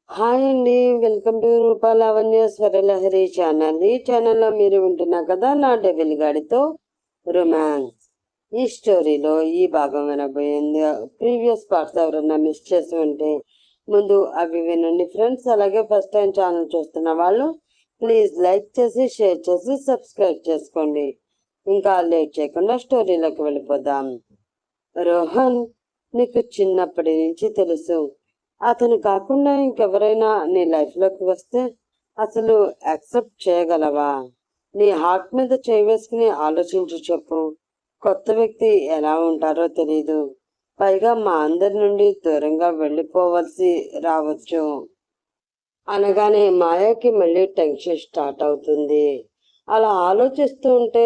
Hi అండి, welcome to Rupa Lavanya Swaralahari channel. ఈ ఛానల్లో మీరు వింటున్న కదా నా డెవిల్ గాడితో రొమాన్స్. ఈ స్టోరీలో ఈ భాగం వినబోయింది. ప్రీవియస్ పార్ట్స్ ఎవరన్నా మిస్ చేసి ఉంటే ముందు అవి వినండి ఫ్రెండ్స్. అలాగే ఫస్ట్ టైం ఛానల్ చూస్తున్న వాళ్ళు ప్లీజ్ లైక్ చేసి షేర్ చేసి సబ్స్క్రైబ్ చేసుకోండి. ఇంకా లేట్ చేయకుండా స్టోరీలోకి వెళ్ళిపోదాం. రోహన్, నీకు చిన్నప్పటి నుంచి తెలుసు, అతను కాకుండా ఇంకెవరైనా నీ లైఫ్లోకి వస్తే అసలు యాక్సెప్ట్ చేయగలవా? నీ హార్ట్ మీద చేయి వేసుకుని ఆలోచించి చెప్పు. కొత్త వ్యక్తి ఎలా ఉంటారో తెలీదు, పైగా మా అందరి నుండి దూరంగా వెళ్ళిపోవలసి రావచ్చు అనగానే మాయాకి మళ్ళీ టెన్షన్ స్టార్ట్ అవుతుంది. అలా ఆలోచిస్తూ ఉంటే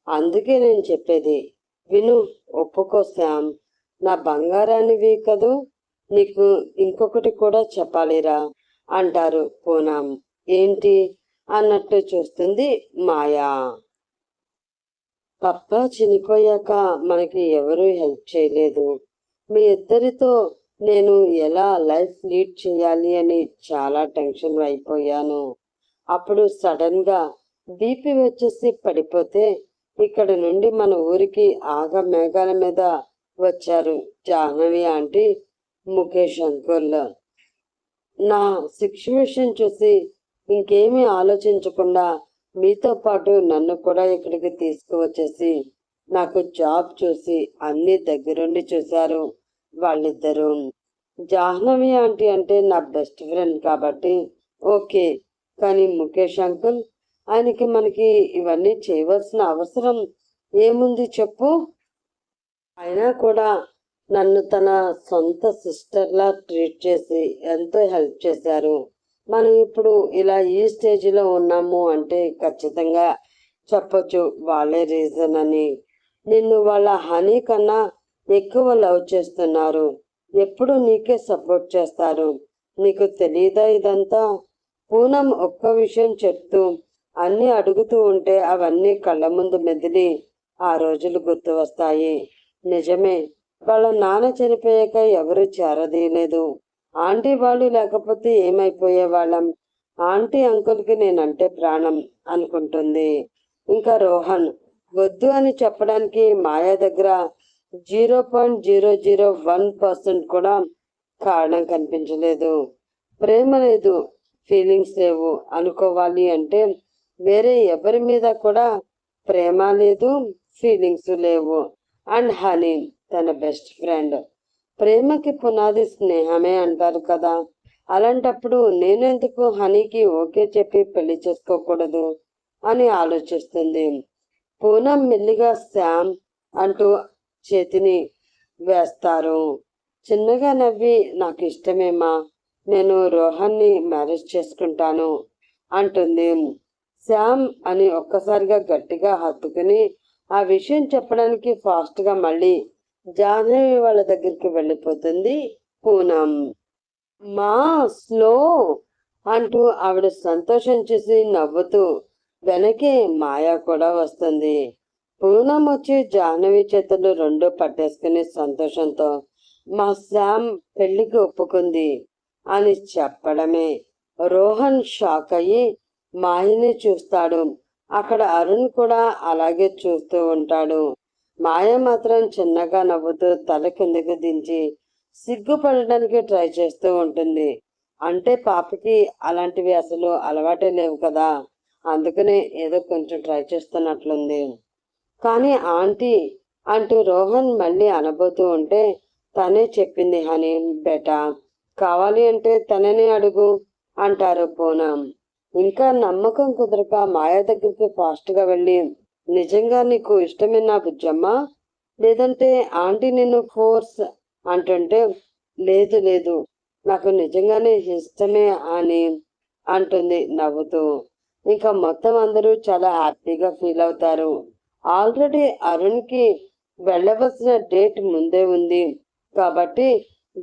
అందుకే నేను చెప్పేది విను. ఒప్పుకో శ్యామ్, నా బంగారానివి కదూ, నీకు ఇంకొకటి కూడా చెప్పాలిరా అంటారు పూనం. ఏంటి అన్నట్టు చూస్తుంది మాయా. పప్ప చనిపోయాక మనకి ఎవరూ హెల్ప్ చేయలేదు. మీ ఇద్దరితో నేను ఎలా లైఫ్ లీడ్ చేయాలి అని చాలా టెన్షన్ అయిపోయాను. అప్పుడు సడన్ గా బీపీ వచ్చేసి పడిపోతే ఇక్కడ నుండి మన ఊరికి ఆగ మేఘాల మీద వచ్చారు జాహ్నవి ఆంటీ, ముఖేష్ అంకుల్. నా సిచ్యువేషన్ చూసి ఇంకేమీ ఆలోచించకుండా మీతో పాటు నన్ను కూడా ఇక్కడికి తీసుకువచ్చేసి నాకు జాబ్ చూసి అన్ని దగ్గరుండి చూశారు వాళ్ళిద్దరూ. జాహ్నవి ఆంటీ అంటే నా బెస్ట్ ఫ్రెండ్ కాబట్టి ఓకే, కానీ ముఖేష్ అంకుల్, ఆయనకి మనకి ఇవన్నీ చేయవలసిన అవసరం ఏముంది చెప్పు? అయినా కూడా నన్ను తన సొంత సిస్టర్లా ట్రీట్ చేసి ఎంతో హెల్ప్ చేశారు. మనం ఇప్పుడు ఇలా ఈ స్టేజ్లో ఉన్నాము అంటే ఖచ్చితంగా చెప్పొచ్చు వాళ్ళే రీజన్ అని. నిన్ను వాళ్ళ హనీ కన్నా ఎక్కువ లవ్ చేస్తున్నారు, ఎప్పుడు నీకే సపోర్ట్ చేస్తారు. నీకు తెలియదా ఇదంతా? పూనం ఒక్క విషయం చెప్తూ అన్నీ అడుగుతూ ఉంటే అవన్నీ కళ్ళ ముందు మెదిలి ఆ రోజులు గుర్తు వస్తాయి. నిజమే, వాళ్ళ నాన్న చనిపోయాక ఎవరు చేరదీయలేదు. ఆంటీ వాళ్ళు లేకపోతే ఏమైపోయే వాళ్ళం? ఆంటీ అంకుల్కి నేనంటే ప్రాణం అనుకుంటుంది. ఇంకా రోహన్ వద్దు అని చెప్పడానికి మాయా దగ్గర 0.001% కూడా కారణం కనిపించలేదు. ప్రేమ లేదు, ఫీలింగ్స్ లేవు అనుకోవాలి అంటే వేరే ఎవరి మీద కూడా ప్రేమ లేదు, ఫీలింగ్స్ లేవు. అండ్ హనీ తన బెస్ట్ ఫ్రెండ్. ప్రేమకి పునాది స్నేహమే అంటారు కదా. అలాంటప్పుడు నేనెందుకు హనీకి ఓకే చెప్పి పెళ్లి చేసుకోకూడదు అని ఆలోచిస్తుంది. పూనం మెల్లిగా శ్యామ్ అంటూ చేతిని వేస్తారు. చిన్నగా నవ్వి నాకు ఇష్టమేమా, నేను రోహన్ని మ్యారేజ్ చేసుకుంటాను అంటుంది. శ్యామ్ అని ఒక్కసారిగా గట్టిగా హత్తుకుని ఆ విషయం చెప్పడానికి ఫాస్ట్గా మళ్ళీ జాహ్నవి వాళ్ళ దగ్గరికి వెళ్ళిపోతుంది పూనం. మా స్లో అంటూ ఆవిడ సంతోషం చూసి నవ్వుతూ వెనకే మాయా కూడా వస్తుంది. పూనం వచ్చి జాహ్నవి చేతులు రెండు పట్టేసుకుని సంతోషంతో మా శ్యామ్ పెళ్లికి ఒప్పుకుంది అని చెప్పడమే రోహన్ షాక్ అయ్యి మాయని చూస్తాడు. అక్కడ అరుణ్ కూడా అలాగే చూస్తూ ఉంటాడు. మాయ మాత్రం చిన్నగా నవ్వుతూ తల కిందకి దించి సిగ్గుపడడానికి ట్రై చేస్తూ ఉంటుంది. అంటే పాపకి అలాంటివి అసలు అలవాటే లేవు కదా, అందుకనే ఏదో కొంచెం ట్రై చేస్తున్నట్లుంది. కానీ ఆంటీ అంటూ రోహన్ మళ్ళీ అనబోతూ ఉంటే తనే చెప్పింది హనీ బేటా, కావాలి అంటే తననే అడుగు అంటారు పూనం. ఇంకా నమ్మకం కుదరక మాయ దగ్గరికి ఫాస్ట్గా వెళ్ళి నిజంగా నీకు ఇష్టమేనా బుజ్జమ్మ, లేదంటే ఆంటీ నిన్ను ఫోర్స్ అంటుంటే లేదు లేదు నాకు నిజంగానే ఇష్టమే అని అంటుంది నవ్వుతూ. ఇంకా మొత్తం అందరూ చాలా హ్యాపీగా ఫీల్ అవుతారు. ఆల్రెడీ అరుణ్కి వెళ్ళవలసిన డేట్ ముందే ఉంది కాబట్టి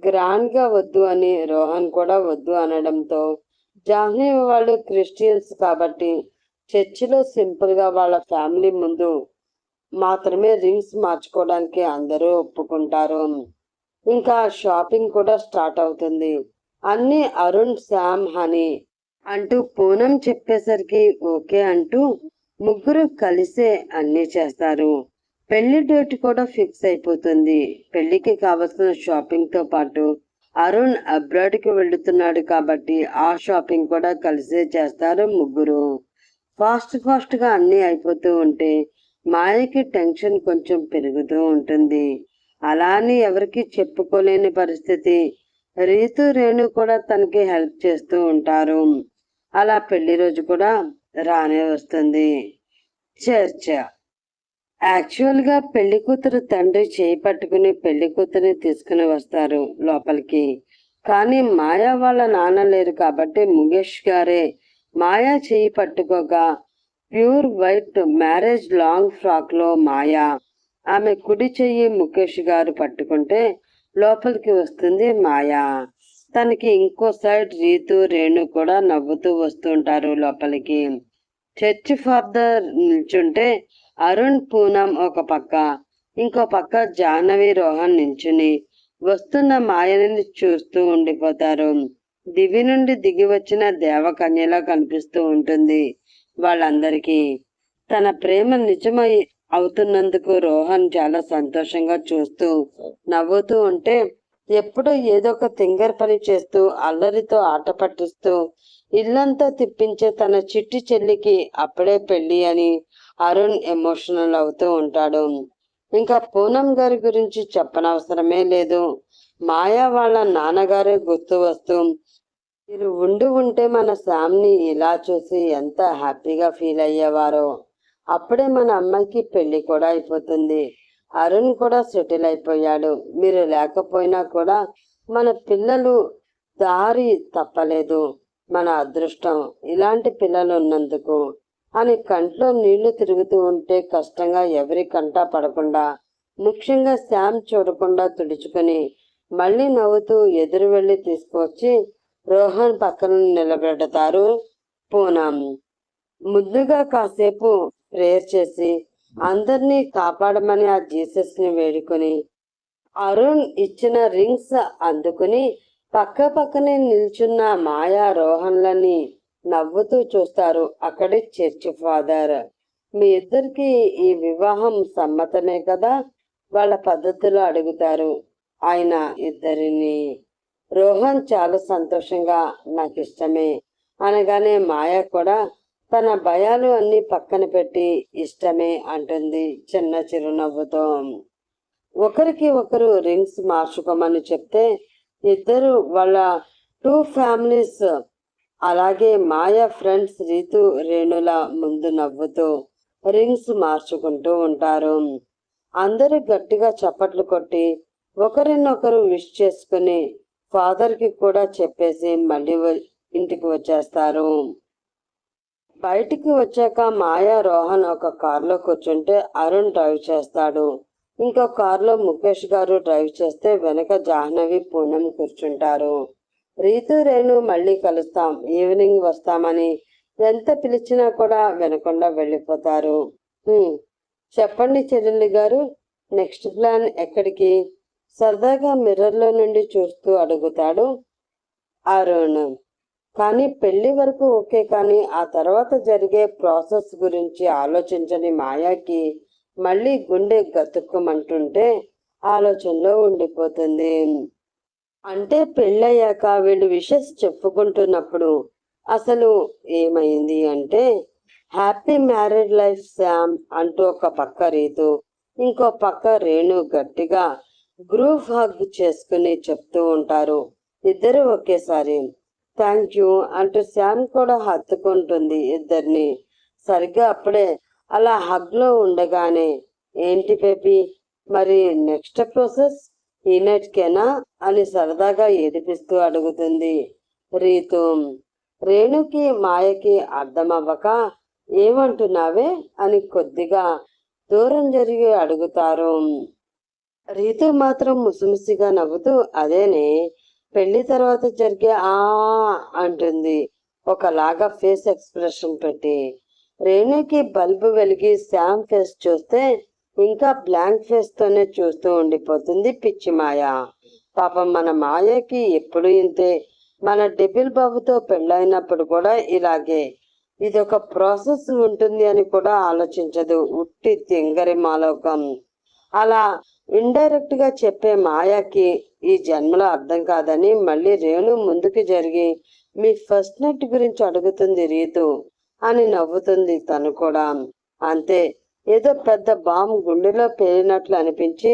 గ్రాండ్గా వద్దు అని రోహన్ కూడా వద్దు అనడంతో జాహ్నవి వాళ్ళు క్రిస్టియన్స్ కాబట్టి చర్చిలో సింపుల్గా వాళ్ళ ఫ్యామిలీ ముందు మాత్రమే రింగ్స్ మార్చుకోవడానికి అందరూ ఒప్పుకుంటారు. ఇంకా షాపింగ్ కూడా స్టార్ట్ అవుతుంది. అన్ని అరుణ్, శ్యామ్, హనీ అంటూ పూనం చెప్పేసరికి ఓకే అంటూ ముగ్గురు కలిసే అన్ని చేస్తారు. పెళ్లి డేట్ కూడా ఫిక్స్ అయిపోతుంది. పెళ్లికి కావలసిన షాపింగ్ తో పాటు అరుణ్ అబ్రాడ్ కి వెళ్తున్నాడు కాబట్టి ఆ షాపింగ్ కూడా కలిసే చేస్తారు ముగ్గురు. ఫాస్ట్ గా అన్ని అయిపోతూ ఉంటే మాయకి టెన్షన్ కొంచెం పెరుగుతూ ఉంటుంది. అలా అని ఎవరికి చెప్పుకోలేని పరిస్థితి. రీతు, రేణు కూడా తనకి హెల్ప్ చేస్తూ ఉంటారు. అలా పెళ్లి రోజు కూడా రానే వస్తుంది. చర్చ. యాక్చువల్ గా పెళ్లి కూతురు తండ్రి చేయి పట్టుకుని పెళ్లి కూతురిని తీసుకుని వస్తారు లోపలికి. కానీ మాయా వాళ్ళ నాన్న లేరు కాబట్టి ముఖేష్ గారే మాయా చేయి పట్టుకోగా pure white marriage long frock లో మాయా ఆమె కుడి చెయ్యి ముఖేష్ గారు పట్టుకుంటే లోపలికి వస్తుంది మాయా. తనకి ఇంకో సైడ్ రీతు, రేణు కూడా నవ్వుతూ వస్తుంటారు లోపలికి. చర్చ్ ఫాదర్ నిల్చుంటే అరుణ్, పూనం ఒక పక్క, ఇంకో పక్క జాహ్నవి, రోహన్ నించుని వస్తున్న మాయని చూస్తూ ఉండిపోతారు. దివి నుండి దిగి వచ్చిన దేవకన్యలా కనిపిస్తూ ఉంటుంది వాళ్ళందరికీ. తన ప్రేమ నిజమై అవుతున్నందుకు రోహన్ చాలా సంతోషంగా చూస్తూ నవ్వుతూ ఉంటే ఎప్పుడూ ఏదో ఒక తింగర్ పని చేస్తూ అల్లరితో ఆట పట్టిస్తూ ఇల్లంతా తిప్పించే తన చిట్టి చెల్లికి అప్పుడే పెళ్లి అని అరుణ్ ఎమోషనల్ అవుతూ ఉంటాడు. ఇంకా పూనం గారి గురించి చెప్పనవసరమే లేదు. మాయా వాళ్ళ నాన్నగారే గుర్తు వస్తూ మీరు ఉంటే మన శ్యామ్ని ఇలా చూసి ఎంత హ్యాపీగా ఫీల్ అయ్యేవారో. అప్పుడే మన అమ్మాయికి పెళ్లి కూడా అయిపోతుంది. అరుణ్ కూడా సెటిల్ అయిపోయాడు. మీరు లేకపోయినా కూడా మన పిల్లలు దారి తప్పలేదు. మన అదృష్టం ఇలాంటి పిల్లలు ఉన్నందుకు అని కంట్లో నీళ్లు తిరుగుతూ ఉంటే కష్టంగా ఎవరి కంట పడకుండా, ముఖ్యంగా శ్యామ్ చూడకుండా తుడుచుకొని మళ్ళీ నవ్వుతూ ఎదురు వెళ్లి తీసుకువచ్చి రోహన్ పక్కన నిలబెడతారు పూనం. ముందుగా కాసేపు ప్రేయర్ చేసి అందరినీ కాపాడమని ఆ జీసస్ ని వేడుకొని అరుణ్ ఇచ్చిన రింగ్స్ అందుకుని పక్కనే నిల్చున్న మాయా, రోహన్లని నవ్వుతూ చూస్తారు అక్కడి చర్చ్ ఫాదర్. మీ ఇద్దరికి ఈ వివాహం సమ్మతమే కదా? వాళ్ళ పద్ధతిలో అడుగుతారు ఆయన ఇద్దరిని. రోహన్ చాలా సంతోషంగా నాకు ఇష్టమే అనగానే మాయ కూడా తన భయాలు అన్ని పక్కన పెట్టి ఇష్టమే అంటుంది చిన్న చిరునవ్వుతో. ఒకరికి ఒకరు రింగ్స్ మార్చుకోమని చెప్తే ఇద్దరు వాళ్ళ 2 ఫ్యామిలీస్ అలాగే మాయా ఫ్రెండ్స్ రీతు, రేణుల ముందు నవ్వుతూ రింగ్స్ మార్చుకుంటూ ఉంటారు. అందరూ గట్టిగా చప్పట్లు కొట్టి ఒకరినొకరు విష్ చేసుకుని ఫాదర్ కి కూడా చెప్పేసి మళ్ళీ ఇంటికి వచ్చేస్తారు. బయటికి వచ్చాక మాయా, రోహన్ ఒక కారులో కూర్చుంటే అరుణ్ డ్రైవ్ చేస్తాడు. ఇంకో కారులో ముఖేష్ గారు డ్రైవ్ చేస్తే వెనక జాహ్నవి, పూనం కూర్చుంటారు. రీతు, రేణు మళ్ళీ కలుస్తాం, ఈవినింగ్ వస్తామని ఎంత పిలిచినా కూడా వినకుండా వెళ్ళిపోతారు. చెప్పండి చెల్లెల్లి గారు, నెక్స్ట్ ప్లాన్ ఎక్కడికి? సరదాగా మిర్రర్లో నుండి చూస్తూ అడుగుతాడు అరుణ్. కానీ పెళ్లి వరకు ఓకే, కానీ ఆ తర్వాత జరిగే ప్రాసెస్ గురించి ఆలోచించని మాయాకి మళ్ళీ గుండె గతుక్కుమంటుంటే ఆలోచనలో ఉండిపోతుంది. అంటే పెళ్ళయ్యాక వీళ్ళు విషెస్ చెప్పుకుంటున్నప్పుడు అసలు ఏమైంది అంటే, హ్యాపీ మ్యారీడ్ లైఫ్ శ్యామ్ అంటూ ఒక పక్క రీతు, ఇంకో పక్క రేణు గట్టిగా గ్రూప్ హగ్ చేసుకుని చెప్తూ ఉంటారు ఇద్దరు ఒకేసారి. థ్యాంక్ యూ అంటూ శ్యామ్ కూడా హత్తుకుంటుంది ఇద్దరిని. సరిగ్గా అప్పుడే అలా హగ్ లో ఉండగానే ఏంటి బేబీ, మరి నెక్స్ట్ ప్రాసెస్ ఈ నైట్కేనా అని సరదాగా ఏడిపిస్తూ అడుగుతుంది రీతు. రేణుకి, మాయకి అర్థం అవ్వక ఏమంటున్నావే అని కొద్దిగా దూరం జరిగి అడుగుతారు. రీతు మాత్రం ముసిముసిగా నవ్వుతూ అదేనే పెళ్లి తర్వాత జరిగే అంటుంది ఒకలాగా ఫేస్ ఎక్స్ప్రెషన్ పెట్టి. రేణుకి బల్బు వెలిగి శ్యామ్ ఫేస్ చూస్తే ఇంకా బ్లాంక్ ఫేస్ తోనే చూస్తూ ఉండిపోతుంది పిచ్చి మాయ. పాపం మన మాయకి ఎప్పుడు ఇంతే, మన డెబిల్ బాబుతో పెళ్ళైనప్పుడు కూడా ఇలాగే. ఇది ఒక ప్రాసెస్ ఉంటుంది అని కూడా ఆలోచించదు. ఉట్టి తింగరి మాలోకం. అలా ఇండైరెక్ట్ గా చెప్పే మాయాకి ఈ జన్మలో అర్థం కాదని మళ్ళీ రేణు ముందుకు జరిగి మీ ఫస్ట్ నైట్ గురించి అడుగుతుంది రీతు అని నవ్వుతుంది తను కూడా. అంతే, ఏదో పెద్ద బాంబు గుండెలో పేలినట్లు అనిపించి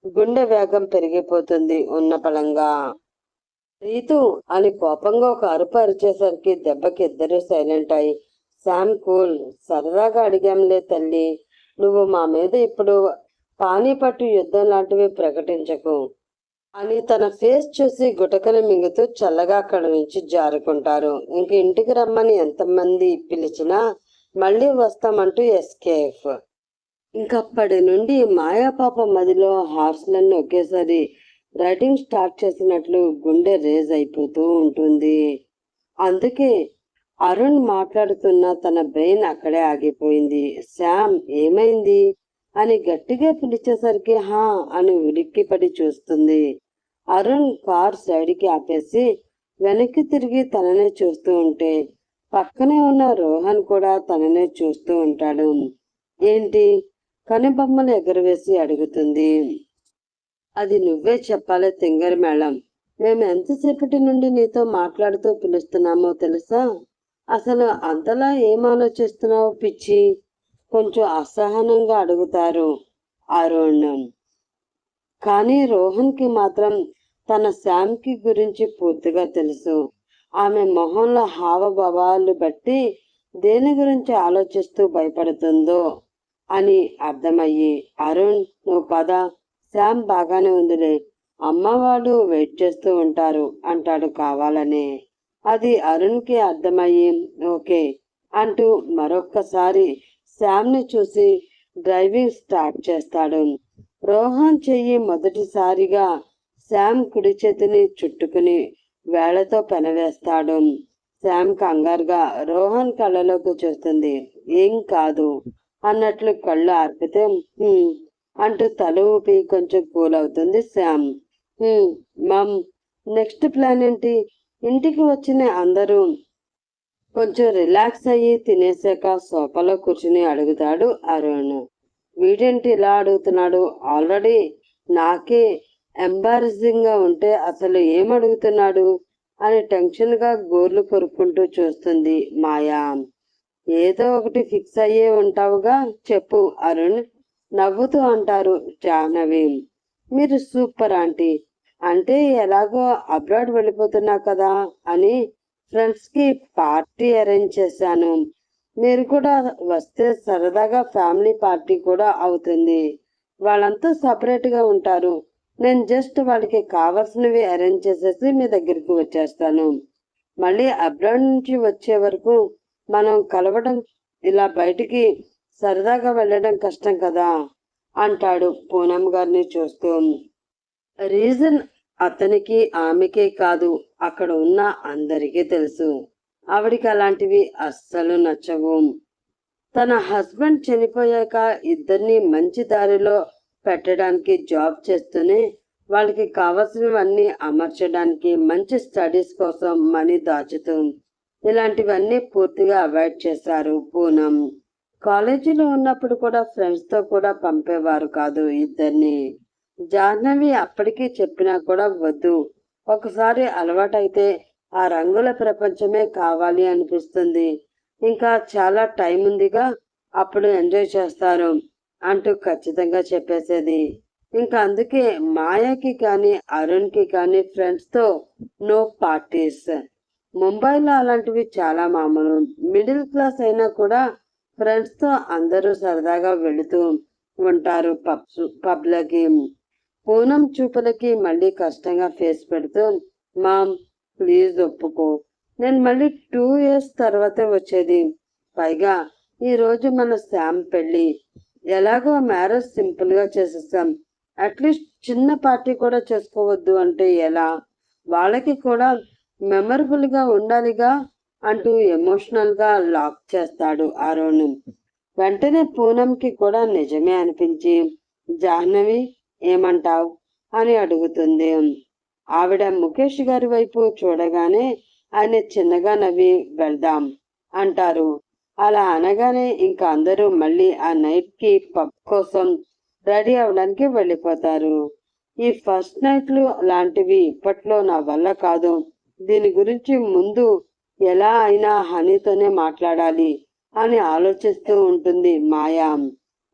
గుండె వేగం పెరిగిపోతుంది ఉన్న పలంగా. రీతు అని కోపంగా ఒక అరుపు అరిచేసరికి దెబ్బకి ఇద్దరు సైలెంట్ అయి, శామ్ కూల్, సరదాగా అడిగాంలే తల్లి, నువ్వు మా మీద ఇప్పుడు పానీపట్టు యుద్ధం లాంటివి ప్రకటించకు అని తన ఫేస్ చూసి గుటకలు మింగుతూ చల్లగా అక్కడి నుంచి జారుకుంటారు. ఇంక ఇంటికి రమ్మని ఎంతమంది పిలిచినా మళ్ళీ వస్తామంటూ ఎస్కేఫ్. ఇంకప్పటి నుండి మాయాపాప మదిలో హార్స్లన్నీ ఒకేసారి రైటింగ్ స్టార్ట్ చేసినట్లు గుండె రేజ్ అయిపోతూ ఉంటుంది. అందుకే అరుణ్ మాట్లాడుతున్న తన బ్రెయిన్ అక్కడే ఆగిపోయింది. శామ్ ఏమైంది అని గట్టిగా పిలిచేసరికి హా అని ఉలిక్కిపడి చూస్తుంది. అరుణ్ కార్ సైడ్కి ఆపేసి వెనక్కి తిరిగి తననే చూస్తూ ఉంటే పక్కనే ఉన్న రోహన్ కూడా తననే చూస్తూ ఉంటాడు. ఏంటి? కనుబొమ్మలు ఎగరవేసి అడుగుతుంది. అది నువ్వే చెప్పాలి తింగరి మేళం. మేము ఎంతసేపటి నుండి నీతో మాట్లాడుతూ పిలుస్తున్నామో తెలుసా? అసలు అంతలా ఏం ఆలోచిస్తున్నావు పిచ్చి? కొంచెం అసహనంగా అడుగుతారు అరుణ్. కానీ రోహన్కి మాత్రం తన శామ్కి గురించి పూర్తిగా తెలుసు. ఆమె మొహంలో హావభావాలు బట్టి దేని గురించి ఆలోచిస్తూ భయపడుతుందో అని అర్థమయ్యి, అరుణ్ నువ్వు పద, శామ్ బాగానే ఉందిలే, అమ్మవాడు వెయిట్ చేస్తూ ఉంటారు అంటాడు కావాలనే. అది అరుణ్కి అర్థమయ్యి ఓకే అంటూ మరొక్కసారి శామ్ని చూసి డ్రైవింగ్ స్టార్ట్ చేస్తాడు. రోహన్ చెయ్యి మొదటిసారిగా శామ్ కుడి చేతిని చుట్టుకుని వేళ్లతో పెనవేస్తాడు. శామ్ కంగారుగా రోహన్ కళ్ళలోకి చూస్తుంది. ఏం కాదు అన్నట్లు కళ్ళు ఆర్పితే అంటూ తల ఊపి కొంచెం కూల్ అవుతుంది శామ్. మమ్, నెక్స్ట్ ప్లాన్ ఏంటి? ఇంటికి వచ్చిన అందరూ కొంచెం రిలాక్స్ అయ్యి తినేసాక సోఫాలో కూర్చుని అడుగుతాడు అరుణ్. వీడేంటి ఇలా అడుగుతున్నాడు? ఆల్రెడీ నాకే ఎంబారసింగ్ గా ఉంటే అసలు ఏం అడుగుతున్నాడు అని టెన్షన్ గా గోర్లు కొరుక్కుంటూ చూస్తుంది మాయా. ఏదో ఒకటి ఫిక్స్ అయ్యే ఉంటావుగా, చెప్పు అరుణ్ నవ్వుతూ అంటారు జాహ్నవి. మీరు సూపర్ ఆంటీ. అంటే ఎలాగో అబ్రాడ్ వెళ్ళిపోతున్నా కదా అని ఫ్రెండ్స్ కి పార్టీ అరేంజ్ చేశాను. మీరు కూడా వస్తే సరదాగా ఫ్యామిలీ పార్టీ కూడా అవుతుంది. వాళ్ళంతా సపరేట్ గా ఉంటారు. నేను జస్ట్ వాళ్ళకి కావాల్సినవి అరేంజ్ చేసేసి మీ దగ్గరికి వచ్చేస్తాను. మళ్ళీ అబ్రాడ్ నుంచి వచ్చే వరకు మనం కలవడం, ఇలా బయటికి సరదాగా వెళ్ళడం కష్టం కదా అంటాడు పూనం గారిని చూస్తూ. రీజన్ అతనికి ఆమెకే కాదు, అక్కడ ఉన్న అందరికీ తెలుసు. ఆవిడికి అలాంటివి అస్సలు నచ్చవు. తన హస్బెండ్ చనిపోయాక ఇద్దరిని మంచి దారిలో పెట్టడానికి జాబ్ చేస్తూనే వాళ్ళకి కావాల్సినవన్నీ అమర్చడానికి మంచి స్టడీస్ కోసం మనీ దాచుతూ ఇలాంటివన్నీ పూర్తిగా అవాయిడ్ చేశారు పూనం. కాలేజీలో ఉన్నప్పుడు కూడా ఫ్రెండ్స్తో కూడా పంపేవారు కాదు ఇద్దరిని. జాహ్నవి అప్పటికీ చెప్పినా కూడా వద్దు, ఒకసారి అలవాటైతే ఆ రంగుల ప్రపంచమే కావాలి అనిపిస్తుంది, ఇంకా చాలా టైం ఉందిగా, అప్పుడు ఎంజాయ్ చేస్తారు అంటూ ఖచ్చితంగా చెప్పేసేది. ఇంకా అందుకే మాయాకి కానీ అరుణ్కి కానీ ఫ్రెండ్స్తో నో పార్టీస్. ముంబైలో అలాంటివి చాలా మామూలు. మిడిల్ క్లాస్ అయినా కూడా ఫ్రెండ్స్తో అందరూ సరదాగా వెళుతూ ఉంటారు పబ్లకి. పూనం చూపులకి మళ్ళీ కష్టంగా ఫేస్ పెడుతూ, మామ్ ప్లీజ్ ఒప్పుకో, నేను మళ్ళీ 2 years తర్వాతే వచ్చేది. పైగా ఈరోజు మన శామ్ పెళ్ళి, ఎలాగో మ్యారేజ్ సింపుల్గా చేసేసాం, అట్లీస్ట్ చిన్న పార్టీ కూడా చేసుకోవద్దు అంటే ఎలా? వాళ్ళకి కూడా మెమరబుల్గా ఉండాలిగా అంటూ ఎమోషనల్గా లాక్ చేస్తాడు అరుణ్. వెంటనే పూనంకి కూడా నిజమే అనిపించి, జాహ్నవి ఏమంటావ్ అని అడుగుతుంది. ఆవిడ ముఖేష్ గారి వైపు చూడగానే ఆయన చిన్నగా నవ్వి వెళ్దాం అంటారు. అలా అనగానే ఇంకా అందరూ మళ్ళీ ఆ నైట్కి పబ్ కోసం రెడీ అవడానికి వెళ్ళిపోతారు. ఈ ఫస్ట్ నైట్లు లాంటివి ఇప్పట్లో నా వల్ల కాదు. దీని గురించి ముందు ఎలా అయినా హనీతోనే మాట్లాడాలి అని ఆలోచిస్తూ ఉంటుంది మాయా.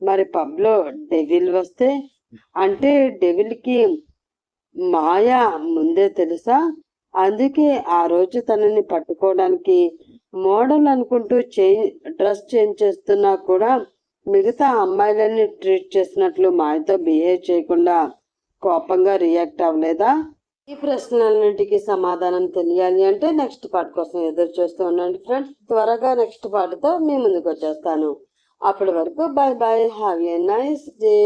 మరి పబ్లో డెవిల్ వస్తే, అంటే డెవిల్కి మాయా ముందే తెలుసా? అందుకే ఆ రోజు తనని పట్టుకోవడానికి మోడల్ అనుకుంటూ డ్రెస్ చేంజ్ చేస్తున్నా కూడా మిగతా అమ్మాయిలని ట్రీట్ చేసినట్లు మాయతో బిహేవ్ చేయకుండా కోపంగా రియాక్ట్ అవ్వలేదా? ఈ ప్రశ్నలన్నింటికి సమాధానం తెలియాలి అంటే నెక్స్ట్ పార్ట్ కోసం ఎదురు చూస్తూ ఉండండి ఫ్రెండ్స్. త్వరగా నెక్స్ట్ పార్ట్తో మీ ముందుకు వచ్చేస్తాను. అప్పటి వరకు bye bye, have a nice day.